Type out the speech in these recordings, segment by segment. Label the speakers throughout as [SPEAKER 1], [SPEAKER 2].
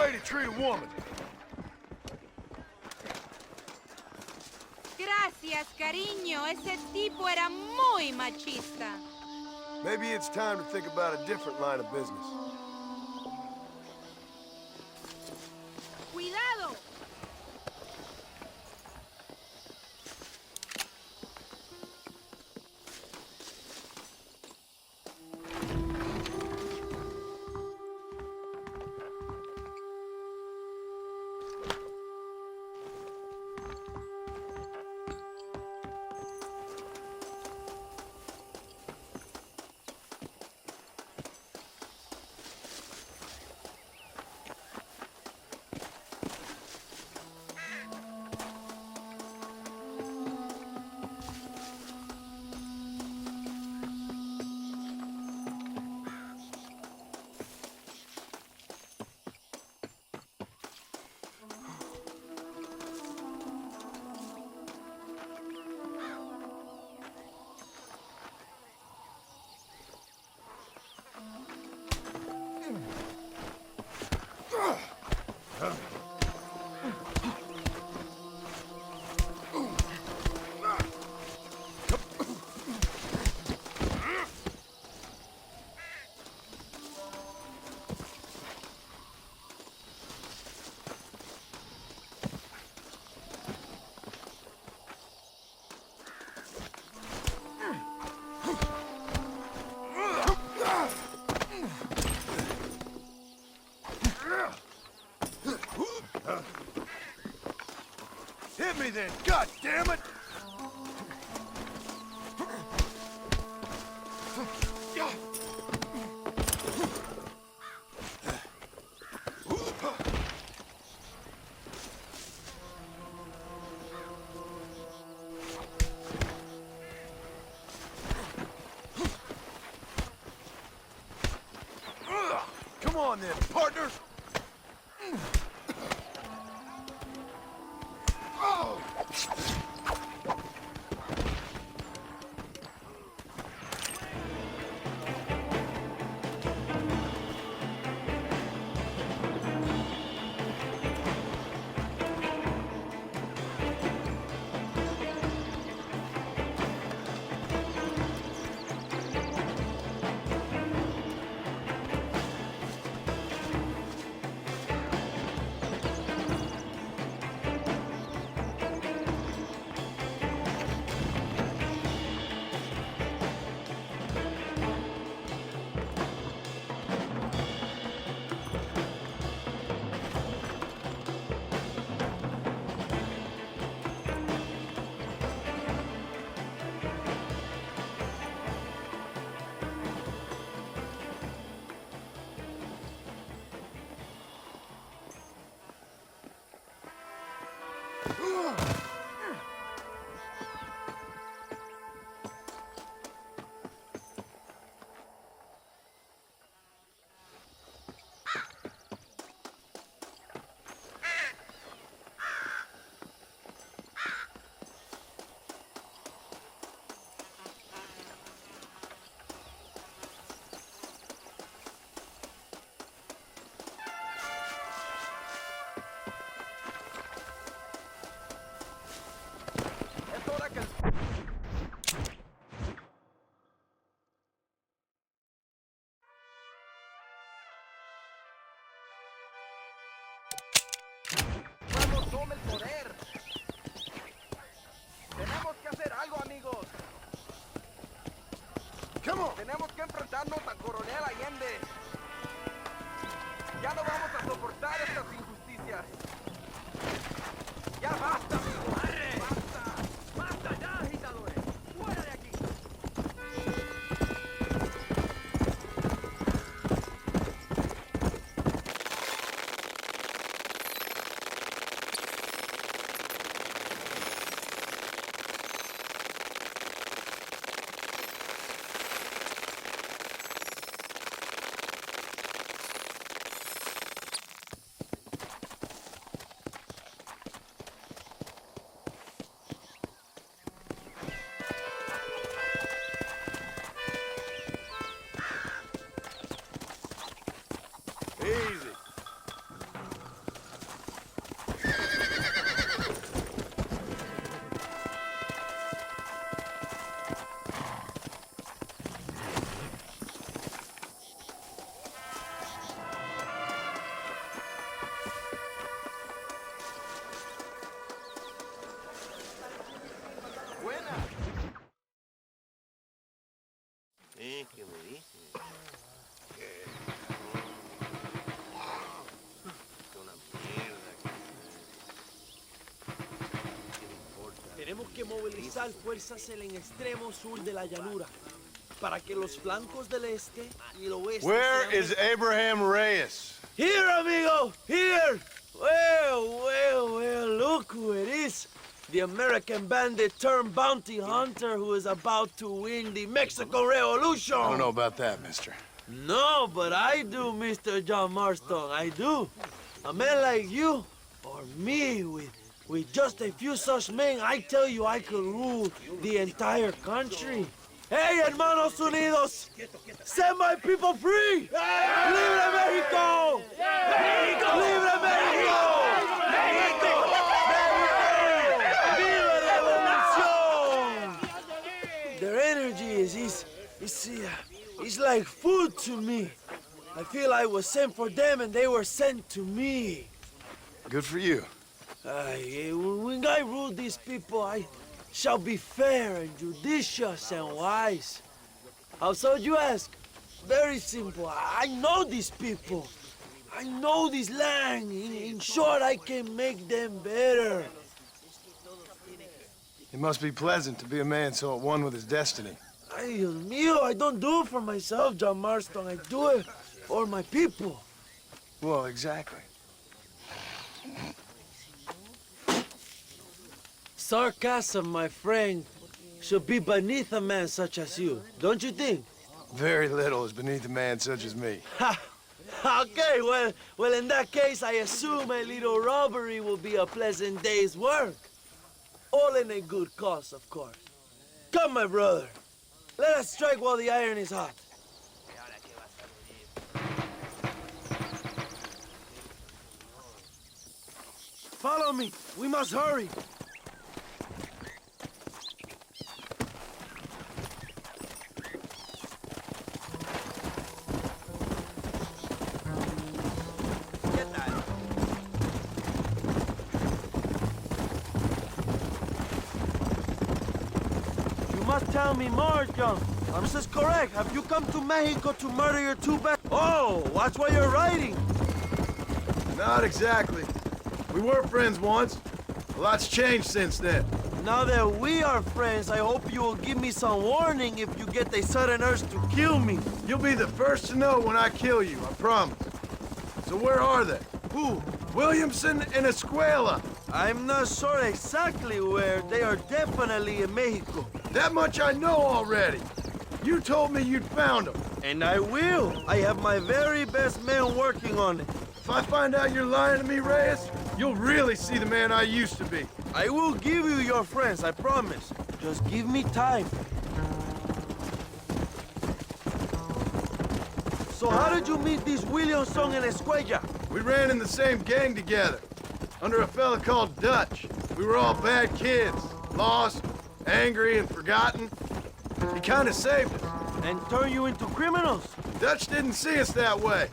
[SPEAKER 1] way to treat a woman.
[SPEAKER 2] Gracias, cariño. Ese tipo era muy machista.
[SPEAKER 1] Maybe it's time to think about a different line of business.
[SPEAKER 2] ¡Cuidado!
[SPEAKER 1] Hit me then, god damn it! Come on then, partner!
[SPEAKER 3] ¡Vamos, tome el poder! ¡Tenemos que hacer algo, amigos!
[SPEAKER 1] Come on!
[SPEAKER 3] ¡Tenemos que enfrentarnos al coronel Allende! ¡Ya no vamos a soportar estas injusticias! ¡Ya basta, amigos! ¡Arre! ¡Basta! ¡Basta ya, agitadores! ¡Fuera de aquí!
[SPEAKER 4] movilizar fuerzas en el extremo sur de la llanura, para que los flancos del este y el oeste...
[SPEAKER 1] Where is Abraham Reyes?
[SPEAKER 4] Here, amigo! Here! Well, look who it is. The American bandit turned bounty hunter who is about to win the Mexican Revolution.
[SPEAKER 1] I don't know about that, mister.
[SPEAKER 4] No, but I do, Mr. John Marston, I do. A man like you, or me, with just a few such men, I tell you I could rule the entire country. Hey, hermanos unidos! Set my people free! ¡Libre México! ¡México! ¡Libre México! ¡México! ¡Viva la revolución! Their energy is like food to me. I feel I was sent for them and they were sent to me.
[SPEAKER 1] Good for you.
[SPEAKER 4] When I rule these people, I shall be fair and judicious and wise. How so, you ask? Very simple. I know these people. I know this land. In short, I can make them better.
[SPEAKER 1] It must be pleasant to be a man so at one with his destiny.
[SPEAKER 4] Ay, Dios mío, I don't do it for myself, John Marston. I do it for my people.
[SPEAKER 1] Well, exactly.
[SPEAKER 4] Sarcasm, my friend, should be beneath a man such as you, don't you think?
[SPEAKER 1] Very little is beneath a man such as me.
[SPEAKER 4] Ha! Okay, well, in that case, I assume a little robbery will be a pleasant day's work. All in a good cause, of course. Come, my brother. Let us strike while the iron is hot. Follow me. We must hurry. You must tell me more, John. This is correct. Have you come to Mexico to murder your two best? Oh, watch what you're writing.
[SPEAKER 1] Not exactly. We were friends once. A lot's changed since then.
[SPEAKER 4] Now that we are friends, I hope you will give me some warning if you get a sudden urge to kill me.
[SPEAKER 1] You'll be the first to know when I kill you, I promise. So where are they?
[SPEAKER 4] Who?
[SPEAKER 1] Williamson and Escuela.
[SPEAKER 4] I'm not sure exactly where. They are definitely in Mexico.
[SPEAKER 1] That much I know already. You told me you'd found them.
[SPEAKER 4] And I will. I have my very best men working on it.
[SPEAKER 1] If I find out you're lying to me, Reyes, you'll really see the man I used to be.
[SPEAKER 4] I will give you your friends, I promise. Just give me time. So how did you meet these Williamson and Escuella?
[SPEAKER 1] We ran in the same gang together, under a fella called Dutch. We were all bad kids, lost, angry, and forgotten. He kind of saved us.
[SPEAKER 4] And turned you into criminals?
[SPEAKER 1] Dutch didn't see us that way.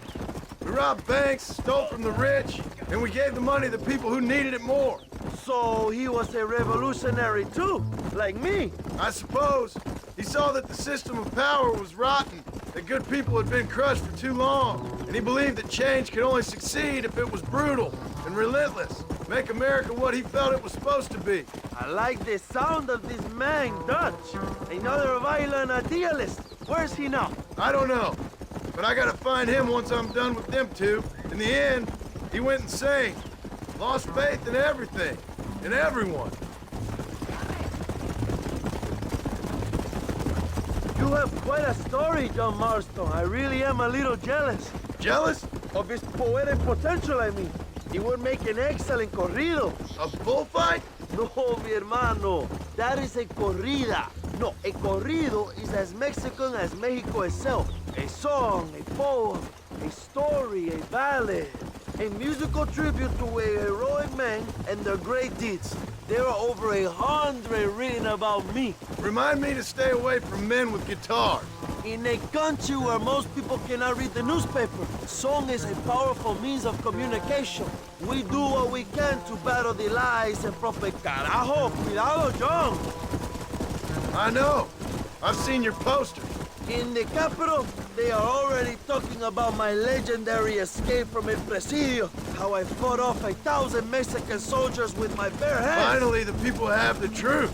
[SPEAKER 1] We robbed banks, stole from the rich, and we gave the money to people who needed it more.
[SPEAKER 4] So he was a revolutionary too, like me.
[SPEAKER 1] I suppose. He saw that the system of power was rotten, that good people had been crushed for too long, and he believed that change could only succeed if it was brutal and relentless, make America what he felt it was supposed to be.
[SPEAKER 4] I like the sound of this man, Dutch. Another violent idealist. Where's he now?
[SPEAKER 1] I don't know, but I gotta find him once I'm done with them two. In the end, he went insane, lost faith in everything, and everyone.
[SPEAKER 4] You have quite a story, John Marston. I really am a little jealous.
[SPEAKER 1] Jealous?
[SPEAKER 4] Of his poetic potential, I mean. He would make an excellent corrido.
[SPEAKER 1] A bullfight?
[SPEAKER 4] No, mi hermano. That is a corrida. No, a corrido is as Mexican as Mexico itself. A song, a poem, a story, a ballad. A musical tribute to a heroic man and their great deeds. There are over 100 written about me.
[SPEAKER 1] Remind me to stay away from men with guitars.
[SPEAKER 4] In a country where most people cannot read the newspaper, song is a powerful means of communication. We do what we can to battle the lies and prophet. Carajo, cuidado, John!
[SPEAKER 1] I know. I've seen your posters.
[SPEAKER 4] In the capital, they are already talking about my legendary escape from El Presidio, how I fought off 1,000 Mexican soldiers with my bare hands.
[SPEAKER 1] Finally, the people have the truth.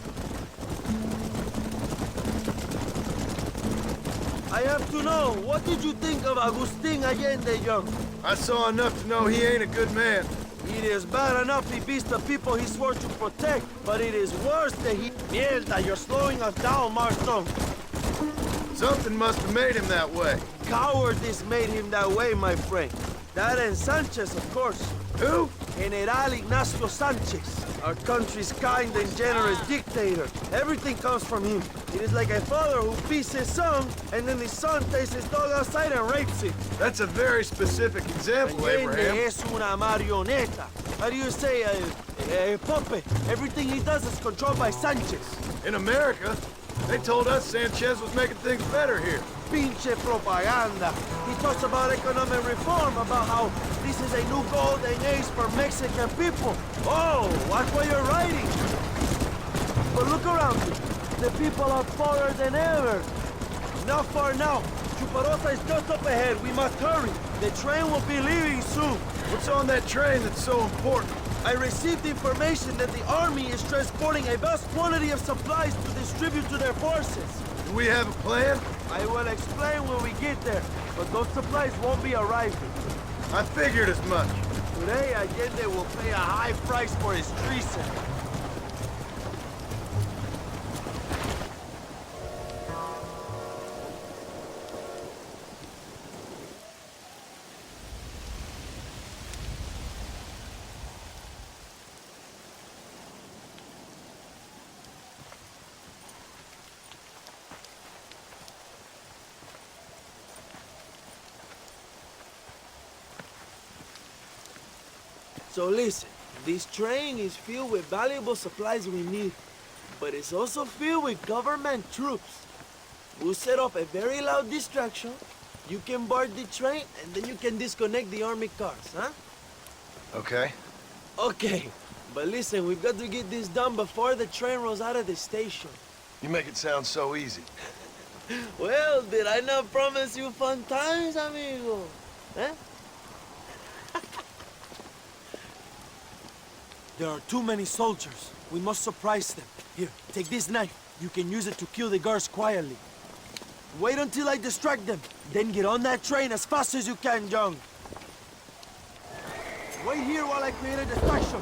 [SPEAKER 4] I have to know, what did you think of Agustin Allende, young?
[SPEAKER 1] I saw enough to know he ain't a good man.
[SPEAKER 4] It is bad enough he beats the people he swore to protect, but it is worse that he... Mierda, you're slowing us down, Marston.
[SPEAKER 1] Something must have made him that way.
[SPEAKER 4] Cowardice made him that way, my friend. That and Sanchez, of course.
[SPEAKER 1] Who?
[SPEAKER 4] General Ignacio Sanchez, our country's kind and generous dictator. Everything comes from him. It is like a father who feeds his son, and then the son takes his dog outside and rapes it.
[SPEAKER 1] That's a very specific example, Abraham.
[SPEAKER 4] Allende es una marioneta. How do you say, a puppet? Everything he does is controlled by Sanchez.
[SPEAKER 1] In America, they told us Sanchez was making things better here.
[SPEAKER 4] Pinche propaganda. He talks about economic reform, about how this is a new golden age for Mexican people. Oh, watch what you're writing. But look around you. The people are poorer than ever. Not far now. Chuparosa is just up ahead. We must hurry. The train will be leaving soon.
[SPEAKER 1] What's on that train that's so important?
[SPEAKER 4] I received information that the army is transporting a vast quantity of supplies to distribute to their forces.
[SPEAKER 1] Do we have a plan?
[SPEAKER 4] I will explain when we get there, but those supplies won't be arriving.
[SPEAKER 1] I figured as much.
[SPEAKER 4] Today, Allende will pay a high price for his treason. So listen, this train is filled with valuable supplies we need, but it's also filled with government troops. We'll set up a very loud distraction. You can board the train, and then you can disconnect the army cars, huh?
[SPEAKER 1] Okay.
[SPEAKER 4] Okay, but listen, we've got to get this done before the train rolls out of the station.
[SPEAKER 1] You make it sound so easy.
[SPEAKER 4] Well, did I not promise you fun times, amigo? Eh? There are too many soldiers. We must surprise them. Here, take this knife. You can use it to kill the guards quietly. Wait until I distract them. Then get on that train as fast as you can, Young. Wait here while I create a distraction.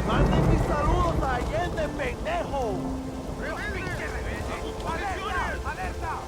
[SPEAKER 4] Manden mis saludos a Allende, pendejo.
[SPEAKER 3] ¡Alerta! ¡Alerta!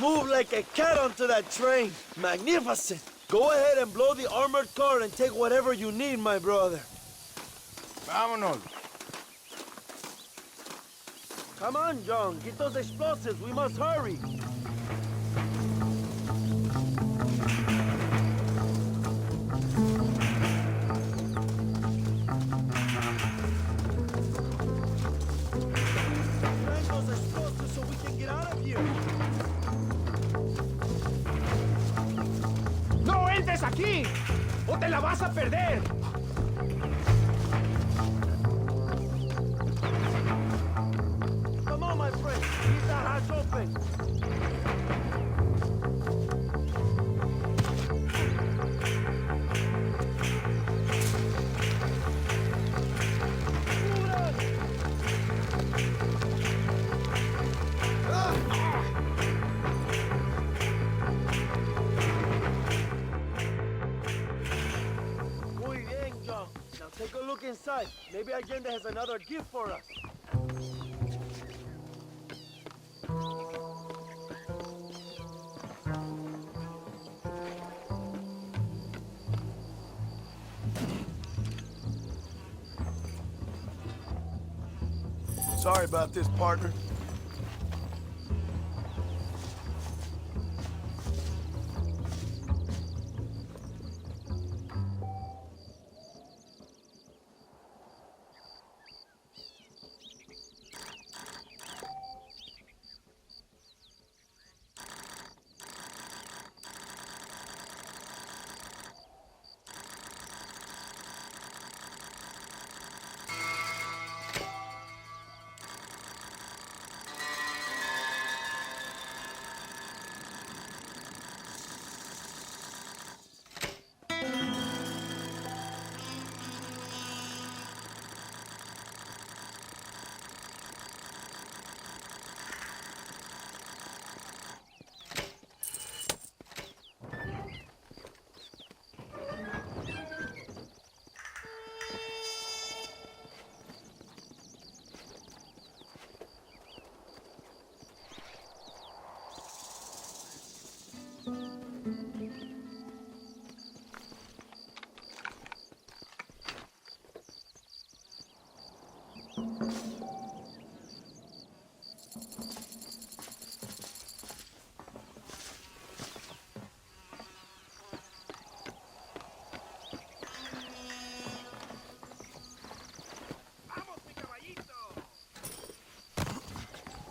[SPEAKER 4] move like a cat onto that train. Magnificent. Go ahead and blow the armored car and take whatever you need, my brother.
[SPEAKER 1] Vámonos.
[SPEAKER 4] Come on, John. Get those explosives. We must hurry. Find those explosives so we can get out of here.
[SPEAKER 3] ¡No entres aquí! ¡O te la vas a perder!
[SPEAKER 4] Come on, my friend. Keep that hatch open. Muy bien, John. Now take a look inside. Maybe Allende has another gift for us.
[SPEAKER 1] Sorry about this, partner.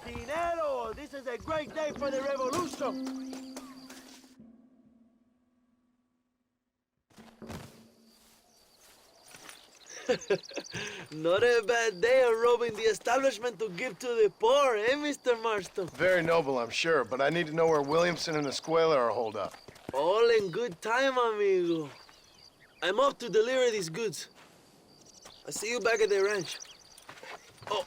[SPEAKER 4] Dinero! This is a great day for the revolution. Not a bad day of robbing the establishment to give to the poor, eh, Mr. Marston?
[SPEAKER 1] Very noble, I'm sure, but I need to know where Williamson and Escuela are holed up.
[SPEAKER 4] All in good time, amigo. I'm off to deliver these goods. I'll see you back at the ranch. Oh,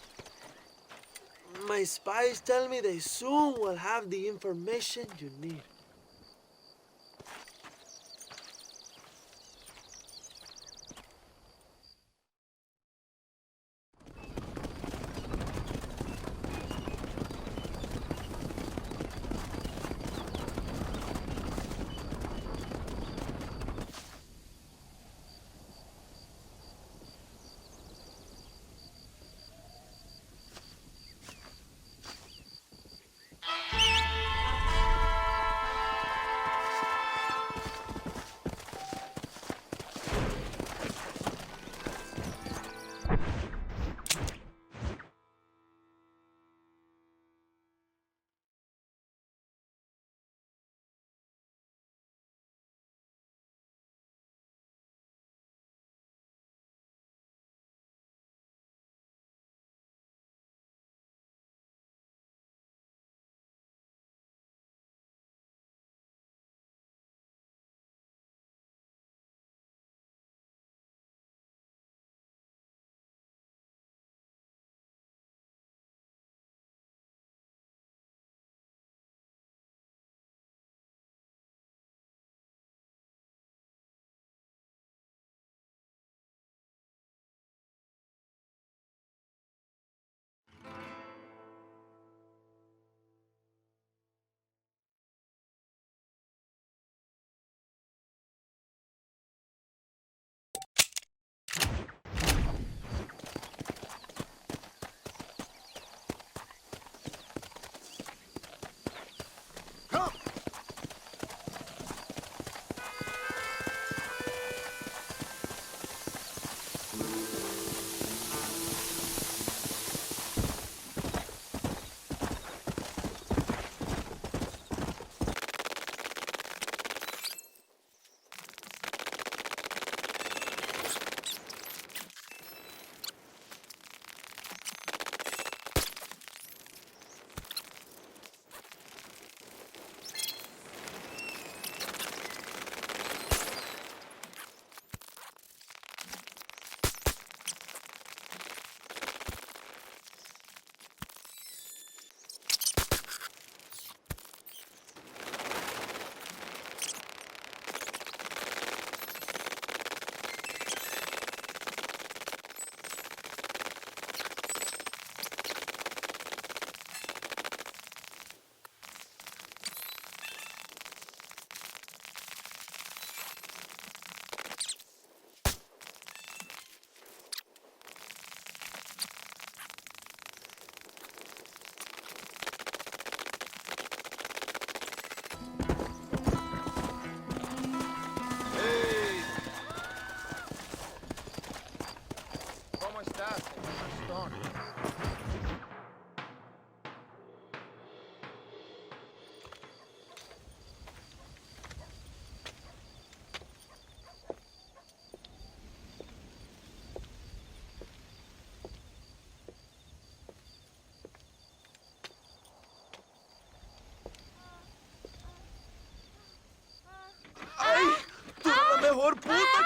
[SPEAKER 4] my spies tell me they soon will have the information you need.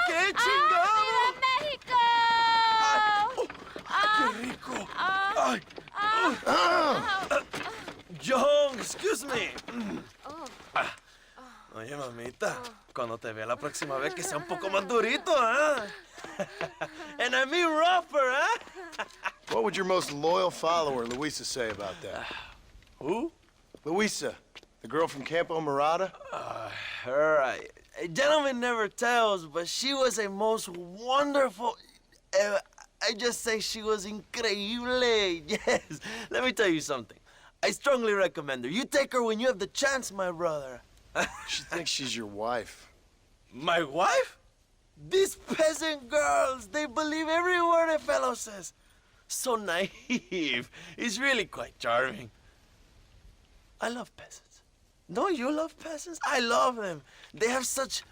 [SPEAKER 4] qué chingado!
[SPEAKER 2] ¡Viva México!
[SPEAKER 4] ¡Qué rico! Ay. John, excuse me. Oye, mamita, cuando te vea la próxima vez que sea un poco más durito, ¿ah? And I mean rougher, ¿ah?
[SPEAKER 1] What would your most loyal follower, Luisa, say about that?
[SPEAKER 4] Who?
[SPEAKER 1] Luisa, the girl from Campo Mirada?
[SPEAKER 4] Her, a gentleman never tells, but she was a most wonderful... I just say she was increíble. Yes. Let me tell you something. I strongly recommend her. You take her when you have the chance, my brother.
[SPEAKER 1] She thinks she's your wife.
[SPEAKER 4] My wife? These peasant girls, they believe every word a fellow says. So naive. It's really quite charming. I love peasants. Don't you love peasants? I love them. They have such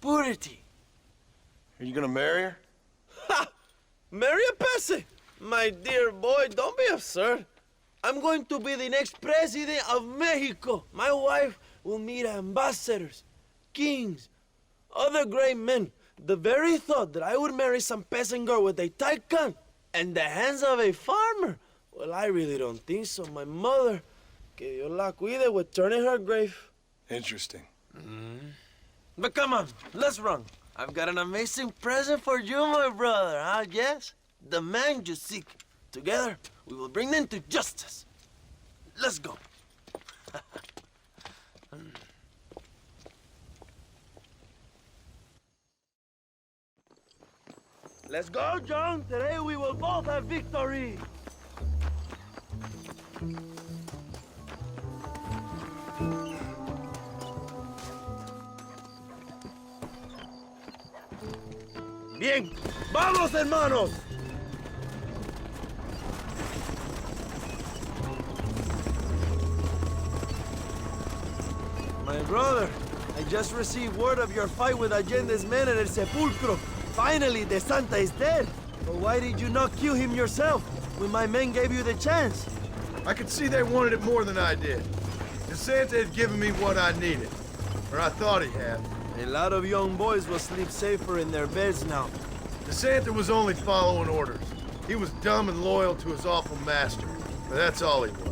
[SPEAKER 4] purity.
[SPEAKER 1] Are you gonna marry her?
[SPEAKER 4] Ha! Marry a peasant? My dear boy, don't be absurd. I'm going to be the next president of Mexico. My wife will meet ambassadors, kings, other great men. The very thought that I would marry some peasant girl with a tight gun and the hands of a farmer, well, I really don't think so. My mother, que Dios la cuide, would turn in her grave.
[SPEAKER 1] Interesting.
[SPEAKER 4] But come on, let's run. I've got an amazing present for you, my brother, huh? Yes? The man you seek. Together, we will bring them to justice. Let's go. Let's go, John. Today we will both have victory. Bien, vamos, hermanos. My brother, I just received word of your fight with Allende's men at El Sepulcro. Finally, the Santa is dead. But why did you not kill him yourself when my men gave you the chance?
[SPEAKER 1] I could see they wanted it more than I did. The Santa had given me what I needed. Or I thought he had.
[SPEAKER 4] A lot of young boys will sleep safer in their beds now.
[SPEAKER 1] The Santa was only following orders. He was dumb and loyal to his awful master. But that's all he was.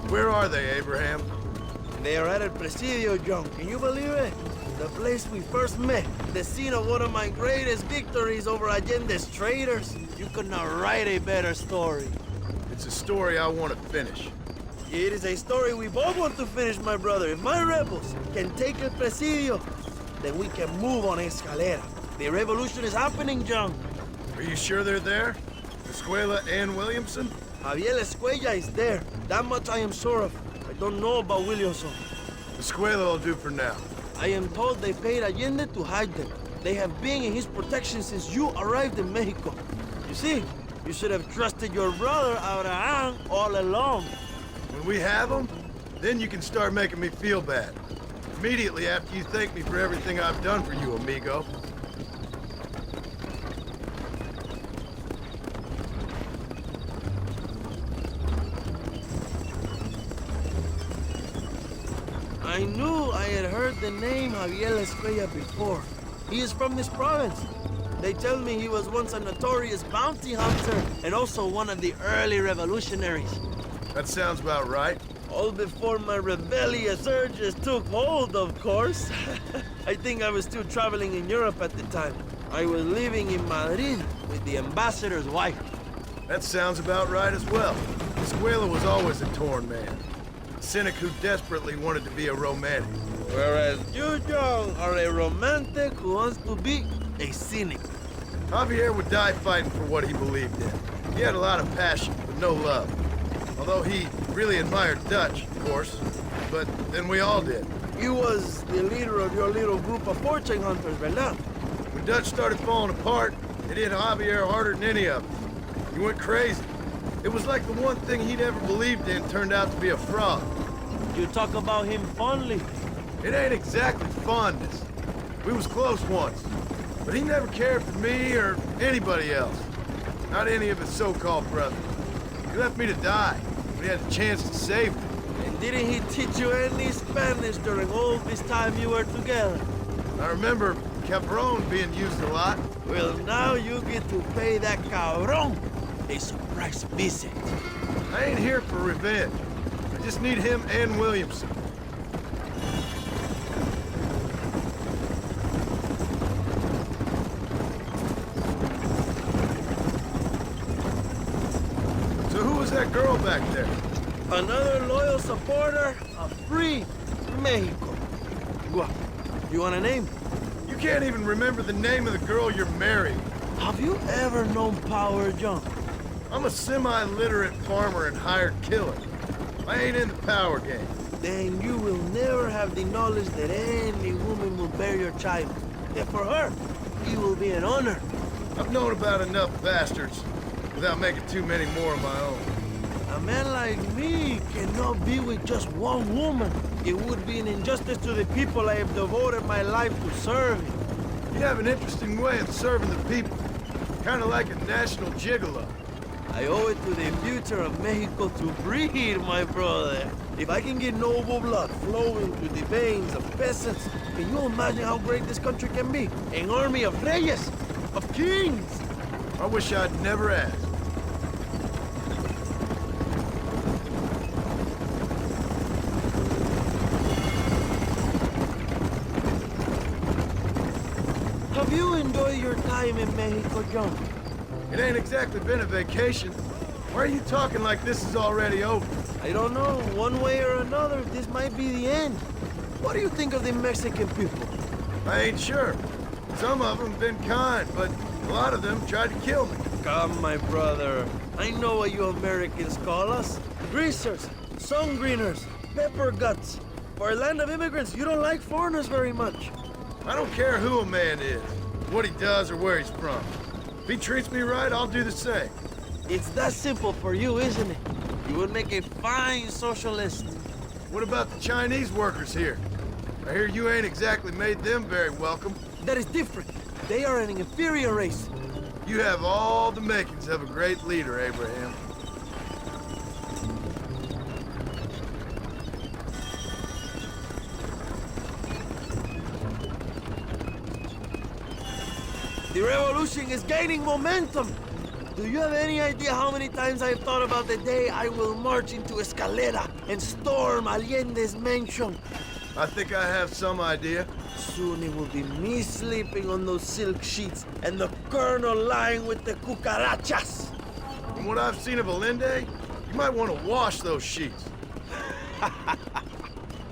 [SPEAKER 1] Where are they, Abraham?
[SPEAKER 4] They are at El Presidio, John. Can you believe it? The place we first met. The scene of one of my greatest victories over Allende's traitors. You could not write a better story.
[SPEAKER 1] It's a story I want to finish.
[SPEAKER 4] It is a story we both want to finish, my brother. If my rebels can take El Presidio, then we can move on Escalera. The revolution is happening, John.
[SPEAKER 1] Are you sure they're there? Escuela and Williamson?
[SPEAKER 4] Javier Escuella is there. That much I am sure of. I don't know about Williamson.
[SPEAKER 1] Escuela will do for now.
[SPEAKER 4] I am told they paid Allende to hide them. They have been in his protection since you arrived in Mexico. You see, you should have trusted your brother, Abraham, all along.
[SPEAKER 1] When we have them, then you can start making me feel bad. Immediately after you thank me for everything I've done for you, amigo.
[SPEAKER 4] I knew I had heard the name Javier Escuella before. He is from this province. They tell me he was once a notorious bounty hunter and also one of the early revolutionaries.
[SPEAKER 1] That sounds about right.
[SPEAKER 4] All before my rebellious urges took hold, of course. I think I was still traveling in Europe at the time. I was living in Madrid with the ambassador's wife.
[SPEAKER 1] That sounds about right as well. Escuela was always a torn man. A cynic who desperately wanted to be a romantic.
[SPEAKER 4] Whereas you, John, are a romantic who wants to be a cynic.
[SPEAKER 1] Javier would die fighting for what he believed in. He had a lot of passion, but no love. Although he really admired Dutch, of course. But then we all did.
[SPEAKER 4] He was the leader of your little group of fortune hunters, ¿verdad?
[SPEAKER 1] When Dutch started falling apart, it hit Javier harder than any of us. He went crazy. It was like the one thing he'd ever believed in turned out to be a fraud.
[SPEAKER 4] You talk about him fondly.
[SPEAKER 1] It ain't exactly fondness. We was close once. But he never cared for me or anybody else. Not any of his so-called brothers. He left me to die, but he had the chance to save me.
[SPEAKER 4] And didn't he teach you any Spanish during all this time you were together?
[SPEAKER 1] I remember Cabron being used a lot.
[SPEAKER 4] Well, now you get to pay that cabron a surprise visit.
[SPEAKER 1] I ain't here for revenge. I just need him and Williamson. So who was that girl back there?
[SPEAKER 4] Another loyal supporter of free Mexico. What? You want a name?
[SPEAKER 1] You can't even remember the name of the girl you're marrying.
[SPEAKER 4] Have you ever known Power John?
[SPEAKER 1] I'm a semi-literate farmer and hired killer. I ain't in the power game.
[SPEAKER 4] Then you will never have the knowledge that any woman will bear your child. And for her, it will be an honor.
[SPEAKER 1] I've known about enough bastards without making too many more of my own.
[SPEAKER 4] A man like me cannot be with just one woman. It would be an injustice to the people I have devoted my life to serving.
[SPEAKER 1] You have an interesting way of serving the people. Kind of like a national gigolo.
[SPEAKER 4] I owe it to the future of Mexico to breed, my brother. If I can get noble blood flowing through the veins of peasants, can you imagine how great this country can be? An army of reyes, of kings.
[SPEAKER 1] I wish I'd never asked.
[SPEAKER 4] Have you enjoyed your time in Mexico, John?
[SPEAKER 1] It ain't exactly been a vacation. Why are you talking like this is already over?
[SPEAKER 4] I don't know. One way or another, this might be the end. What do you think of the Mexican people?
[SPEAKER 1] I ain't sure. Some of them been kind, but a lot of them tried to kill me.
[SPEAKER 4] Come, my brother. I know what you Americans call us. Greasers, sun greeners, pepper guts. For a land of immigrants, you don't like foreigners very much.
[SPEAKER 1] I don't care who a man is, what he does, or where he's from. If he treats me right, I'll do the same.
[SPEAKER 4] It's that simple for you, isn't it? You would make a fine socialist.
[SPEAKER 1] What about the Chinese workers here? I hear you ain't exactly made them very welcome.
[SPEAKER 4] That is different. They are an inferior race.
[SPEAKER 1] You have all the makings of a great leader, Abraham.
[SPEAKER 4] The revolution is gaining momentum. Do you have any idea how many times I've thought about the day I will march into Escalera and storm Allende's mansion?
[SPEAKER 1] I think I have some idea.
[SPEAKER 4] Soon it will be me sleeping on those silk sheets and the colonel lying with the cucarachas.
[SPEAKER 1] From what I've seen of Allende, you might want to wash those sheets.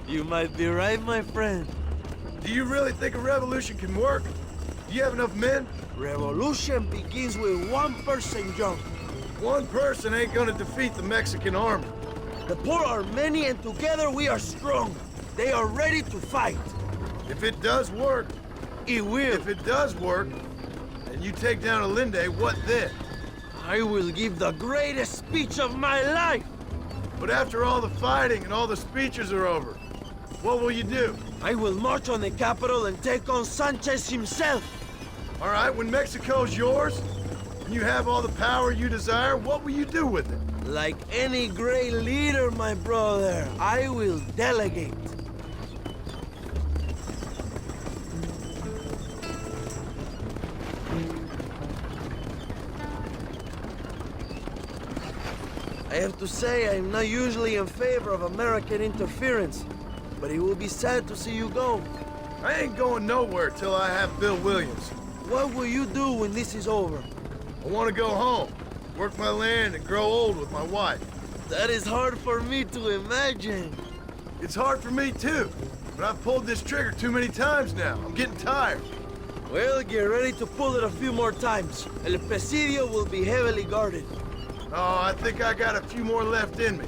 [SPEAKER 4] You might be right, my friend.
[SPEAKER 1] Do you really think a revolution can work? Do you have enough men?
[SPEAKER 4] Revolution begins with one person, John.
[SPEAKER 1] One person ain't gonna defeat the Mexican army.
[SPEAKER 4] The poor are many and together we are strong. They are ready to fight.
[SPEAKER 1] If it does work,
[SPEAKER 4] It will.
[SPEAKER 1] if it does work, and you take down Allende, what then?
[SPEAKER 4] I will give the greatest speech of my life.
[SPEAKER 1] But after all the fighting and all the speeches are over, what will you do?
[SPEAKER 4] I will march on the capital and take on Sanchez himself.
[SPEAKER 1] All right, when Mexico's yours, and you have all the power you desire, what will you do with it?
[SPEAKER 4] Like any great leader, my brother, I will delegate. I have to say, I'm not usually in favor of American interference, but it will be sad to see you go.
[SPEAKER 1] I ain't going nowhere till I have Bill Williams.
[SPEAKER 4] What will you do when this is over?
[SPEAKER 1] I want to go home, work my land, and grow old with my wife.
[SPEAKER 4] That is hard for me to imagine.
[SPEAKER 1] It's hard for me too, but I've pulled this trigger too many times now. I'm getting tired.
[SPEAKER 4] Well, get ready to pull it a few more times. El Presidio will be heavily guarded.
[SPEAKER 1] Oh, I think I got a few more left in me.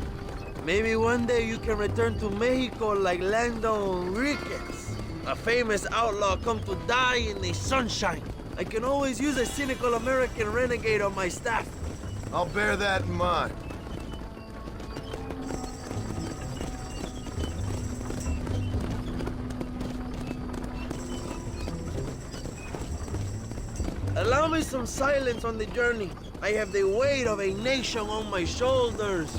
[SPEAKER 4] Maybe one day you can return to Mexico like Lando Enriquez, a famous outlaw come to die in the sunshine. I can always use a cynical American renegade on my staff.
[SPEAKER 1] I'll bear that in mind.
[SPEAKER 4] Allow me some silence on the journey. I have the weight of a nation on my shoulders.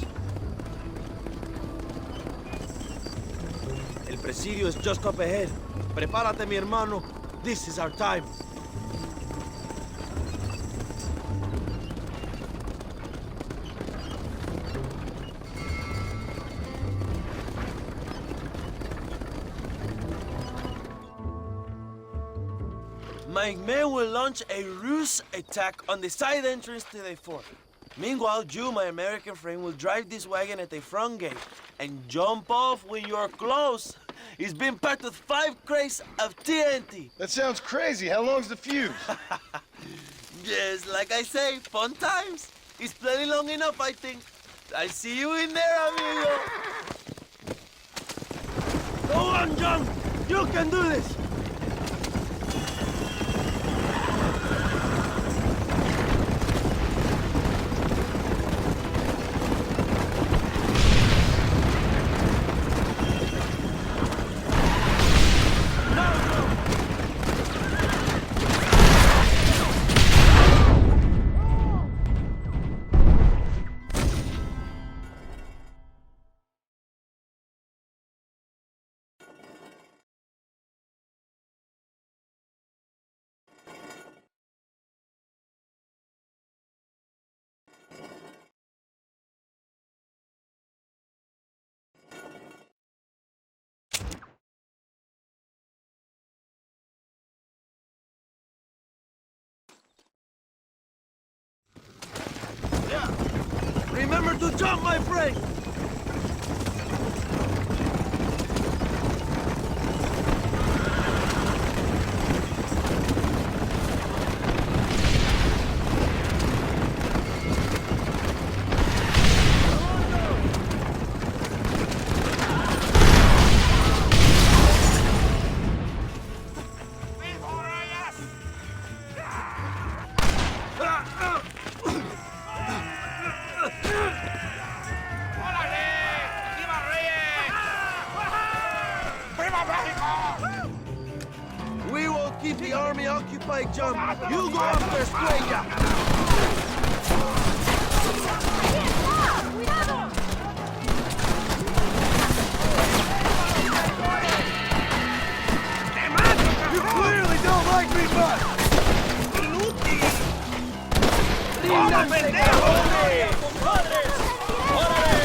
[SPEAKER 4] El presidio is just up ahead. Prepárate, mi hermano. This is our time. My men will launch a ruse attack on the side entrance to the fort. Meanwhile, you, my American friend, will drive this wagon at the front gate and jump off when you're close. It's been packed with 5 crates of TNT.
[SPEAKER 1] That sounds crazy. How long's the fuse?
[SPEAKER 4] Yes, like I say, fun times. It's plenty long enough, I think. I'll see you in there, amigo. Go on, John. You can do this. Remember to jump, my friend! We will keep the army occupied, John. You go after Estrella.
[SPEAKER 1] You clearly don't like me much!
[SPEAKER 3] ¡Vamos, pendejo! ¡Compadres! ¡Órale!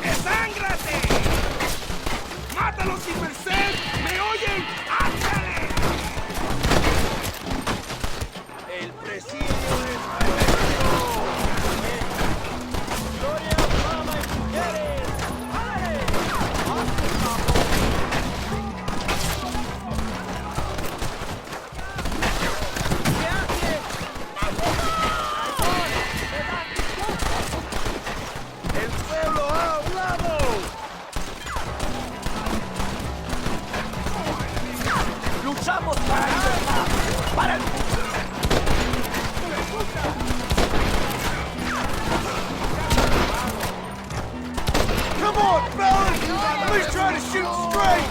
[SPEAKER 3] ¡Desángrate! ¡Mátalos sin merced! ¿Me oyen? ¡Ándale!
[SPEAKER 4] El presidio es nuestro. Gloria, fama y mujeres. El pueblo ha hablado. Luchamos para la libertad. Para el...
[SPEAKER 1] Come on, fellas! At least try to shoot straight!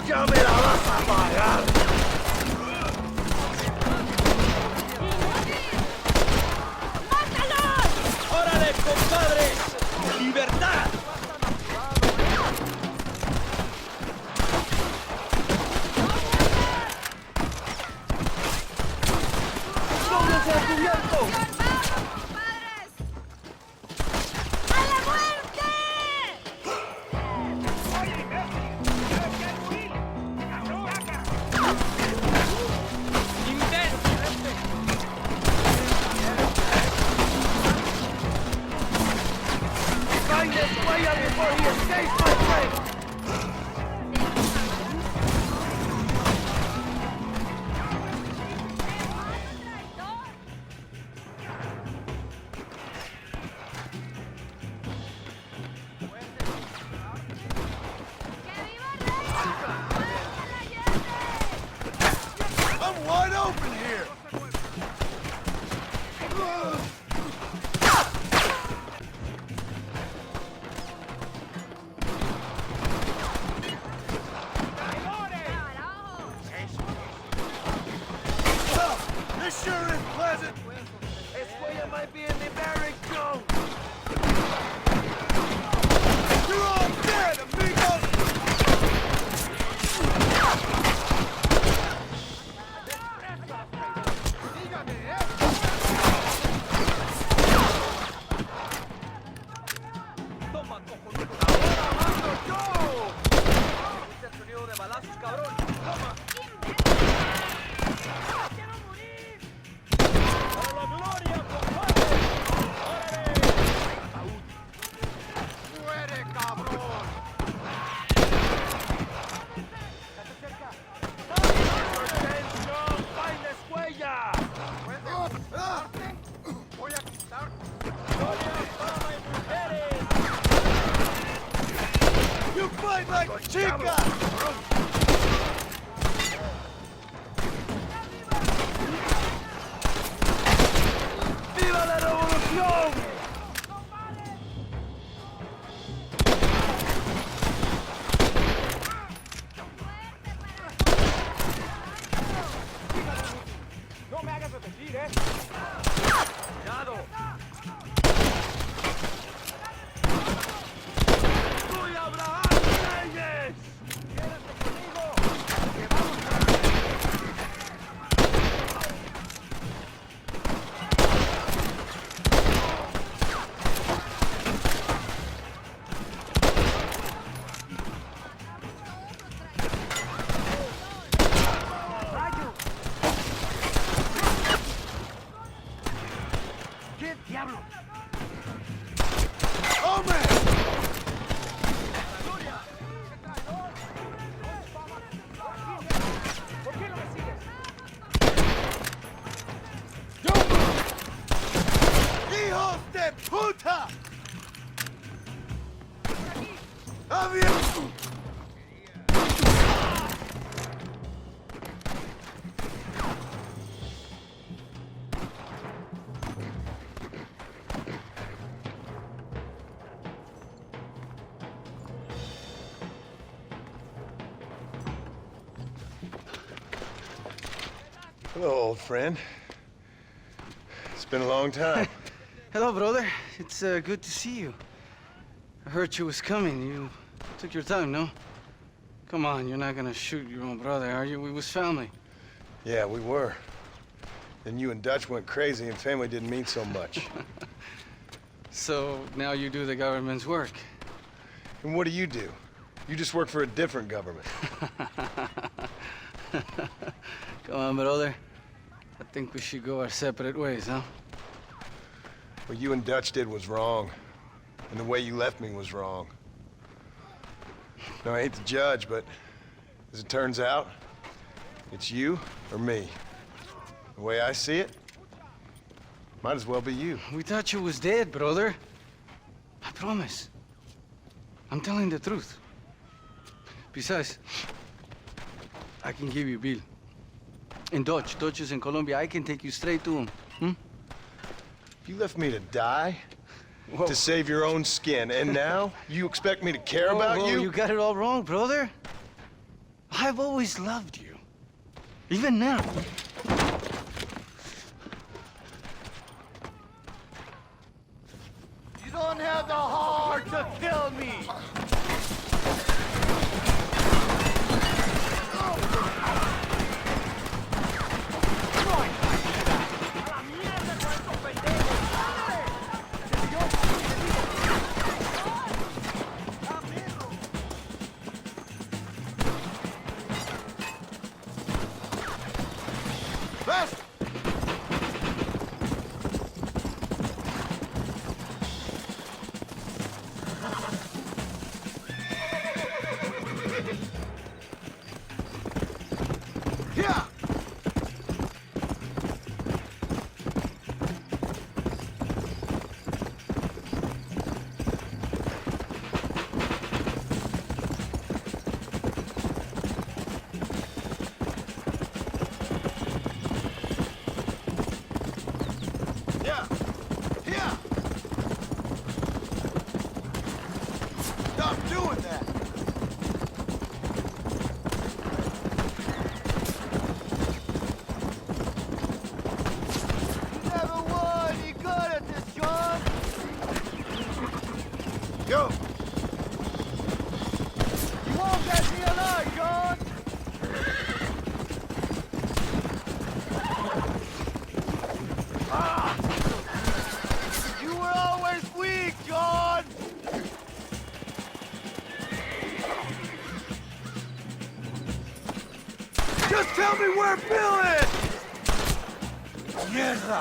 [SPEAKER 4] Ya me la vas a pagar. ¡Órale, compadres! ¡Libertad! ¡Pónganse a cubierto! Find this way up before he escapes, my friend!
[SPEAKER 1] I'm wide open here! This sure is pleasant.
[SPEAKER 4] Escuella might be in the barracks, Joe.
[SPEAKER 1] You're all dead, amigos!
[SPEAKER 3] Toma, cojonudo. Ahora mando yo. ¿Viste el sonido de balazos, cabrón? Toma. ¡Quiero morir! ¡Por la gloria, compadre! ¡Órale! ¡Ataúd! ¡Muere, cabrón! ¡Está cerca!
[SPEAKER 4] ¡Atención! ¡Find la escuella!
[SPEAKER 3] Voy a quitar. ¡Gloria para las mujeres!
[SPEAKER 1] You fight like chicas!
[SPEAKER 4] ¡Viva la revolución!
[SPEAKER 3] ¡No me hagas repetir, eh! ¡Cuidado!
[SPEAKER 4] ¡Soy Abraham Reyes!
[SPEAKER 3] ¡Quédate conmigo! ¡Rayo! ¿Qué diablo?
[SPEAKER 1] ¡Hombre!
[SPEAKER 3] ¿Por qué no me sigues?
[SPEAKER 1] ¡Hijos de puta! ¡Había... Hello, old friend. It's been a long time.
[SPEAKER 5] Hello, brother. It's good to see you. I heard you was coming. You took your time, no? Come on, you're not gonna shoot your own brother, are you? We was family.
[SPEAKER 1] Yeah, we were. Then you and Dutch went crazy and family didn't mean so much.
[SPEAKER 5] So now you do the government's work.
[SPEAKER 1] And what do? You just work for a different government.
[SPEAKER 5] Come on, brother. I think we should go our separate ways, huh?
[SPEAKER 1] What you and Dutch did was wrong. And the way you left me was wrong. Now, I hate to judge, but as it turns out, it's you or me. The way I see it, might as well be you.
[SPEAKER 5] We thought you was dead, brother. I promise. I'm telling the truth. Besides, I can give you Bill. In Dutch. Dutch is in Colombia. I can take you straight to him. Hmm?
[SPEAKER 1] You left me to die
[SPEAKER 5] Whoa.
[SPEAKER 1] to save your own skin, and now you expect me to care about
[SPEAKER 5] Whoa,
[SPEAKER 1] you?
[SPEAKER 5] You got it all wrong, brother. I've always loved you. Even now.
[SPEAKER 3] You don't have the heart to kill me!
[SPEAKER 1] Fast! Yeah! Where Bill is?
[SPEAKER 5] Mierda!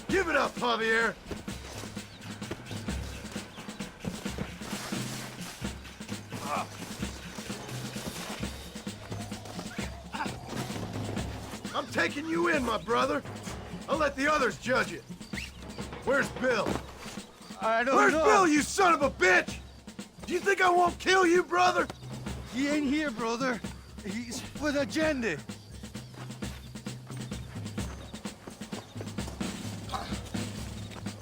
[SPEAKER 1] Give it up, Javier. I'm taking you in, my brother. I'll let the others judge it. Where's Bill?
[SPEAKER 5] I don't
[SPEAKER 1] Where's
[SPEAKER 5] know.
[SPEAKER 1] Bill, you son of a bitch? Do you think I won't kill you, brother?
[SPEAKER 5] He ain't here, brother. He's with Agenda.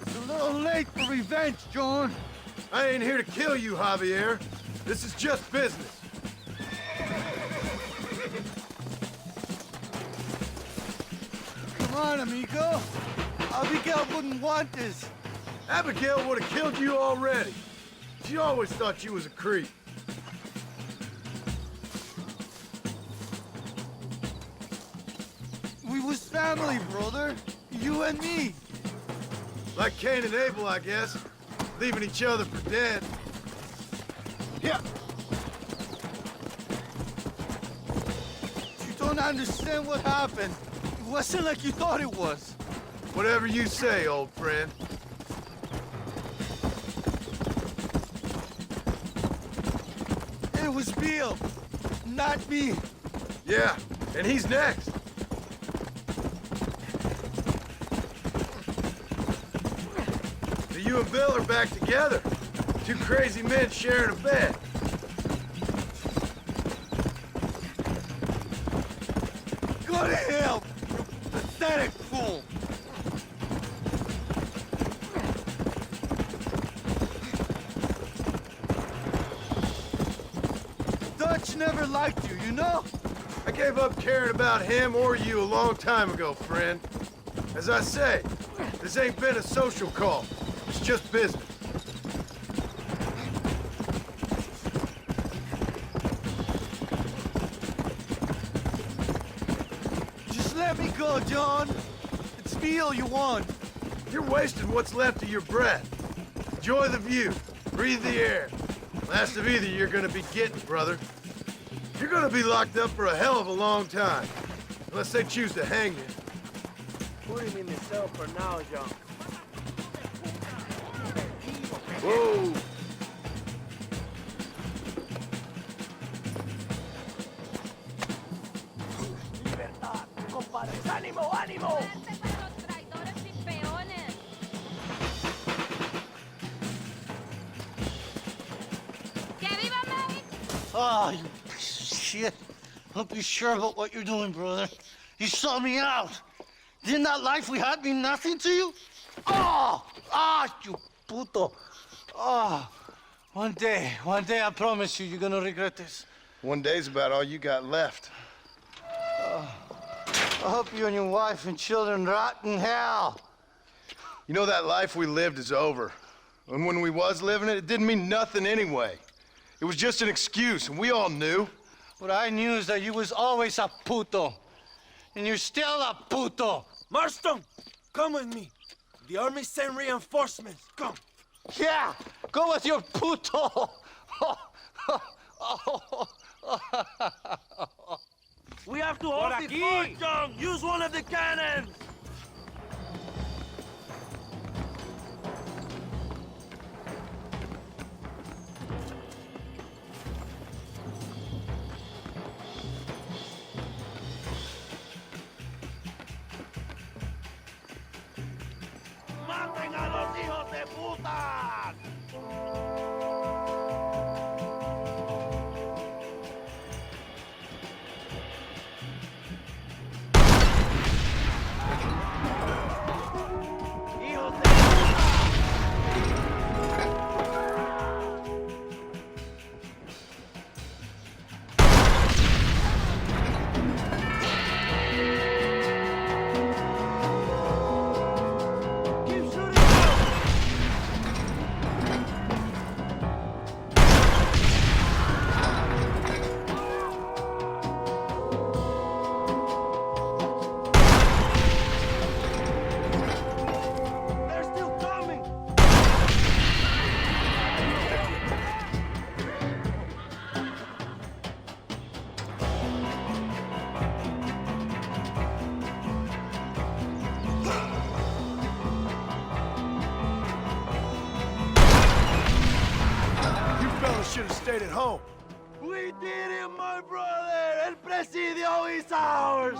[SPEAKER 5] It's a little late for revenge, John.
[SPEAKER 1] I ain't here to kill you, Javier. This is just business.
[SPEAKER 5] Come on, amigo. Abigail wouldn't want this.
[SPEAKER 1] Abigail would have killed you already. She always thought you was a creep.
[SPEAKER 5] We was family, brother. You and me.
[SPEAKER 1] Like Cain and Abel, I guess. Leaving each other for dead. Yeah.
[SPEAKER 5] You don't understand what happened. It wasn't like you thought it was.
[SPEAKER 1] Whatever you say, old friend.
[SPEAKER 5] It was Bill, not me.
[SPEAKER 1] Yeah, and he's next. So you and Bill are back together. Two crazy men sharing a bed.
[SPEAKER 5] Go to hell, you pathetic fool. Dutch never liked you, you know?
[SPEAKER 1] I gave up caring about him or you a long time ago, friend. As I say, this ain't been a social call. It's just business.
[SPEAKER 5] Just let me go, John. It's Bill you want.
[SPEAKER 1] You're wasting what's left of your breath. Enjoy the view. Breathe the air. Last of either you're gonna be getting, brother. You're gonna be locked up for a hell of a long time. Unless they choose to hang you.
[SPEAKER 4] Put him in the cell for now, John.
[SPEAKER 1] Whoa!
[SPEAKER 3] Libertad, compadres. ¡Ánimo, ánimo!
[SPEAKER 2] Suerte para los traidores y peones. ¡Que viva México!
[SPEAKER 6] Oh, you piece of shit. Don't be sure about what you're doing, brother. You saw me out. Didn't that life we had mean nothing to you? Oh! You puto. Oh. One day, I promise you, you're gonna regret this.
[SPEAKER 1] One day's about all you got left.
[SPEAKER 6] I hope you and your wife and children rot in hell.
[SPEAKER 1] You know that life we lived is over. And when we was living it, it didn't mean nothing anyway. It was just an excuse, and we all knew.
[SPEAKER 6] What I knew is that you was always a puto. And you're still a puto.
[SPEAKER 4] Marston, come with me. The army sent reinforcements. Come.
[SPEAKER 6] Yeah, go with your puto.
[SPEAKER 4] We have to hold the fort, John. Use one of the cannons. ¡Maten a los hijos de puta! ¡Hijos de puta! Keep shooting!
[SPEAKER 1] should have stayed at home.
[SPEAKER 4] We did it, my brother! El Presidio is ours!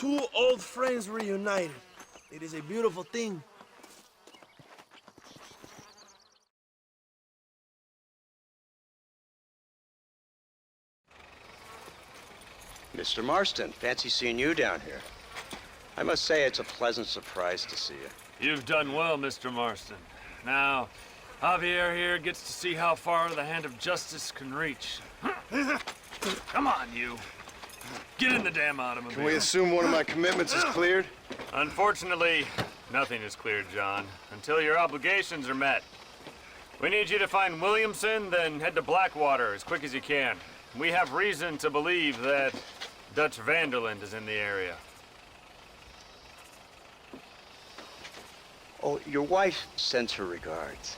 [SPEAKER 4] Two old friends reunited. It is a beautiful thing.
[SPEAKER 7] Mr. Marston, fancy seeing you down here. I must say it's a pleasant surprise to see you.
[SPEAKER 8] You've done well, Mr. Marston. Now, Javier here gets to see how far the hand of justice can reach. Come on, you. Get in the damn automobile.
[SPEAKER 1] Can we assume one of my commitments is cleared?
[SPEAKER 8] Unfortunately, nothing is cleared, John, until your obligations are met. We need you to find Williamson, then head to Blackwater as quick as you can. We have reason to believe that Dutch Vanderland is in the area.
[SPEAKER 7] Oh, your wife sends her regards.